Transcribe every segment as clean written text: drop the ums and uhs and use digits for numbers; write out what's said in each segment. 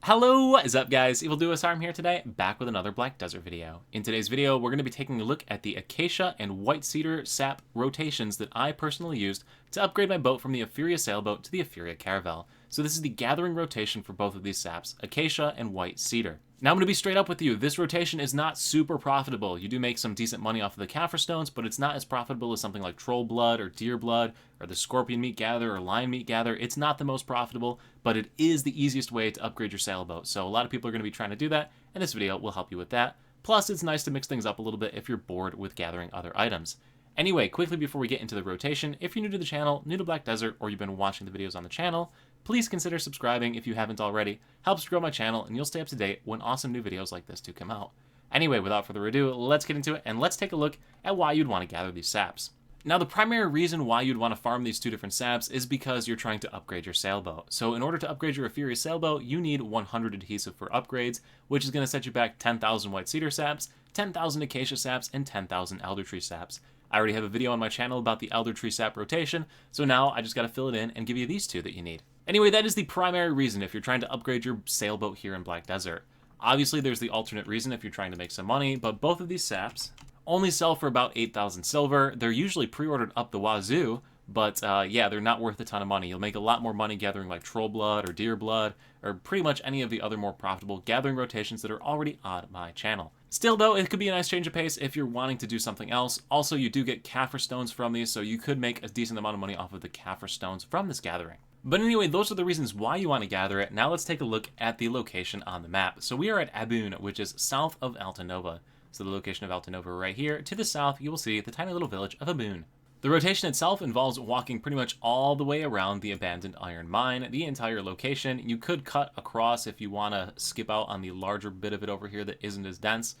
Hello, what is up guys? EvilDuoSarm here today, back with another Black Desert video. In today's video, we're going to be taking a look at the Acacia and White Cedar sap rotations that I personally used to upgrade my boat from the Acacia Sailboat to the Acacia Caravel. So this is the gathering rotation for both of these saps, Acacia and White Cedar. Now I'm going to be straight up with you, this rotation is not super profitable. You do make some decent money off of the Kaffir stones, but it's not as profitable as something like Troll Blood or Deer Blood or the Scorpion Meat Gather or Lion Meat Gather. It's not the most profitable, but it is the easiest way to upgrade your sailboat. So a lot of people are going to be trying to do that, and this video will help you with that. Plus, it's nice to mix things up a little bit if you're bored with gathering other items. Anyway, quickly before we get into the rotation, if you're new to the channel, new to Black Desert, or you've been watching the videos on the channel, please consider subscribing if you haven't already. Helps grow my channel, and you'll stay up to date when awesome new videos like this do come out. Anyway, without further ado, let's get into it, and let's take a look at why you'd want to gather these saps. Now, the primary reason why you'd want to farm these two different saps is because you're trying to upgrade your sailboat. So in order to upgrade your Acacia sailboat, you need 100 adhesive for upgrades, which is going to set you back 10,000 White Cedar saps, 10,000 Acacia saps, and 10,000 Elder Tree saps. I already have a video on my channel about the Elder Tree sap rotation, so now I just got to fill it in and give you these two that you need. Anyway, that is the primary reason if you're trying to upgrade your sailboat here in Black Desert. Obviously, there's the alternate reason if you're trying to make some money, but both of these saps only sell for about 8,000 silver. They're usually pre-ordered up the wazoo, but yeah, they're not worth a ton of money. You'll make a lot more money gathering like Troll Blood or Deer Blood, or pretty much any of the other more profitable gathering rotations that are already on my channel. Still though, it could be a nice change of pace if you're wanting to do something else. Also, you do get Kaffir stones from these, so you could make a decent amount of money off of the Kaffir stones from this gathering. But anyway, those are the reasons why you want to gather it. Now let's take a look at the location on the map. So we are at Aboon, which is south of Altanova. So the location of Altanova right here. To the south, you will see the tiny little village of Aboon. The rotation itself involves walking pretty much all the way around the abandoned iron mine, the entire location. You could cut across if you want to skip out on the larger bit of it over here that isn't as dense,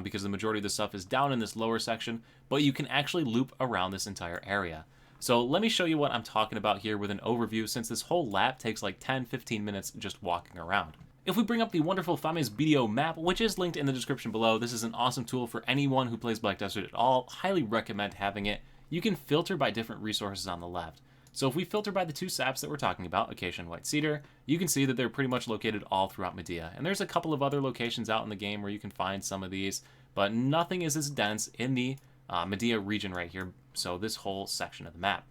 because the majority of the stuff is down in this lower section, but you can actually loop around this entire area. So let me show you what I'm talking about here with an overview, since this whole lap takes like 10-15 minutes just walking around. If we bring up the wonderful Fame's BDO map, which is linked in the description below, this is an awesome tool for anyone who plays Black Desert at all. Highly recommend having it. You can filter by different resources on the left. So if we filter by the two saps that we're talking about, Acacia and White Cedar, you can see that they're pretty much located all throughout Medea. And there's a couple of other locations out in the game where you can find some of these, but nothing is as dense in the Medea region right here, so this whole section of the map.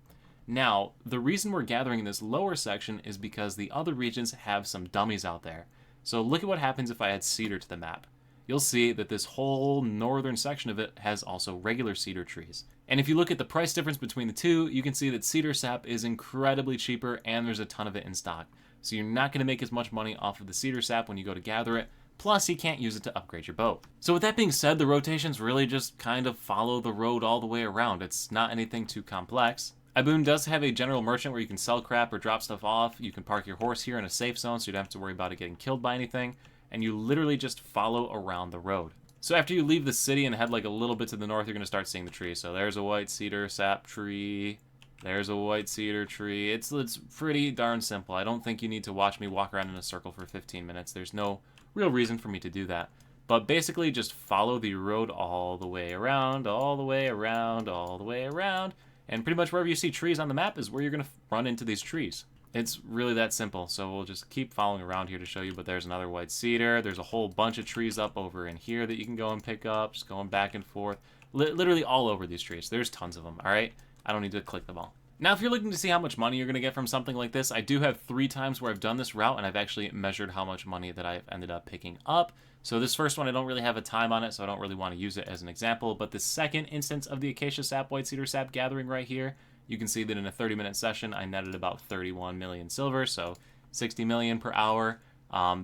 Now, the reason we're gathering in this lower section is because the other regions have some dummies out there. So look at what happens if I add cedar to the map. You'll see that this whole northern section of it has also regular cedar trees. And if you look at the price difference between the two, you can see that cedar sap is incredibly cheaper and there's a ton of it in stock. So you're not going to make as much money off of the cedar sap when you go to gather it, plus you can't use it to upgrade your boat. So with that being said, the rotations really just kind of follow the road all the way around. It's not anything too complex. Aboon does have a general merchant where you can sell crap or drop stuff off. You can park your horse here in a safe zone so you don't have to worry about it getting killed by anything. And you literally just follow around the road. So after you leave the city and head like a little bit to the north, you're going to start seeing the trees. So there's a white cedar sap tree. There's a white cedar tree. It's pretty darn simple. I don't think you need to watch me walk around in a circle for 15 minutes. There's no real reason for me to do that. But basically just follow the road all the way around, all the way around, all the way around. And pretty much wherever you see trees on the map is where you're going to run into these trees. It's really that simple, so we'll just keep following around here to show you, but there's another white cedar. There's a whole bunch of trees up over in here that you can go and pick up, just going back and forth. Literally all over these trees. There's tons of them, all right? I don't need to click them all. Now, if you're looking to see how much money you're going to get from something like this, I do have 3 times where I've done this route, and I've actually measured how much money that I've ended up picking up. So this first one, I don't really have a time on it, so I don't really want to use it as an example. But the second instance of the Acacia sap, White Cedar sap gathering right here, you can see that in a 30-minute session, I netted about 31 million silver, so 60 million per hour.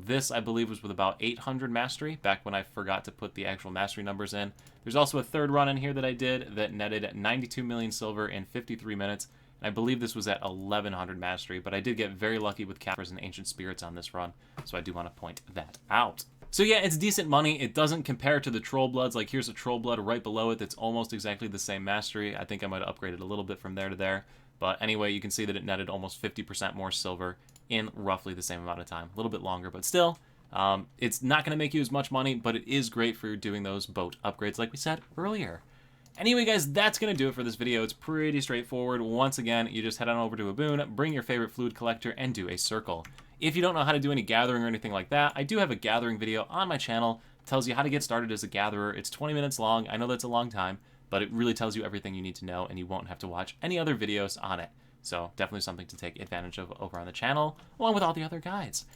This, I believe, was with about 800 mastery, back when I forgot to put the actual mastery numbers in. There's also a third run in here that I did that netted 92 million silver in 53 minutes. And I believe this was at 1100 mastery, but I did get very lucky with Kaffirs and Ancient Spirits on this run, so I do want to point that out. So yeah, it's decent money. It doesn't compare to the Troll Bloods. Like, here's a Troll Blood right below it that's almost exactly the same mastery. I think I might have upgraded a little bit from there to there. But anyway, you can see that it netted almost 50% more silver in roughly the same amount of time. A little bit longer, but still, it's not going to make you as much money, but it is great for doing those boat upgrades like we said earlier. Anyway, guys, that's going to do it for this video. It's pretty straightforward. Once again, you just head on over to Aboon, bring your favorite fluid collector, and do a circle. If you don't know how to do any gathering or anything like that, I do have a gathering video on my channel. It tells you how to get started as a gatherer. It's 20 minutes long. I know that's a long time, but it really tells you everything you need to know, and you won't have to watch any other videos on it. So definitely something to take advantage of over on the channel, along with all the other guides.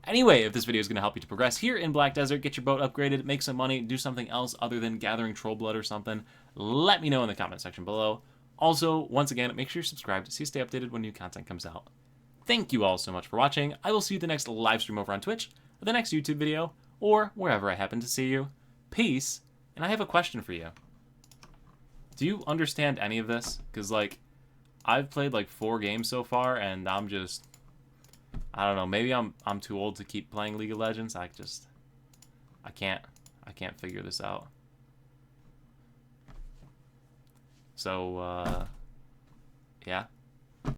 Anyway, if this video is going to help you to progress here in Black Desert, get your boat upgraded, make some money, do something else other than gathering troll blood or something, let me know in the comment section below. Also, once again, make sure you're subscribed so you stay updated when new content comes out. Thank you all so much for watching. I will see you at the next live stream over on Twitch, or the next YouTube video, or wherever I happen to see you. Peace, and I have a question for you. Do you understand any of this? Because, like, I've played, like, 4 games so far, and I'm just... I don't know, maybe I'm too old to keep playing League of Legends. I can't figure this out. So, yeah.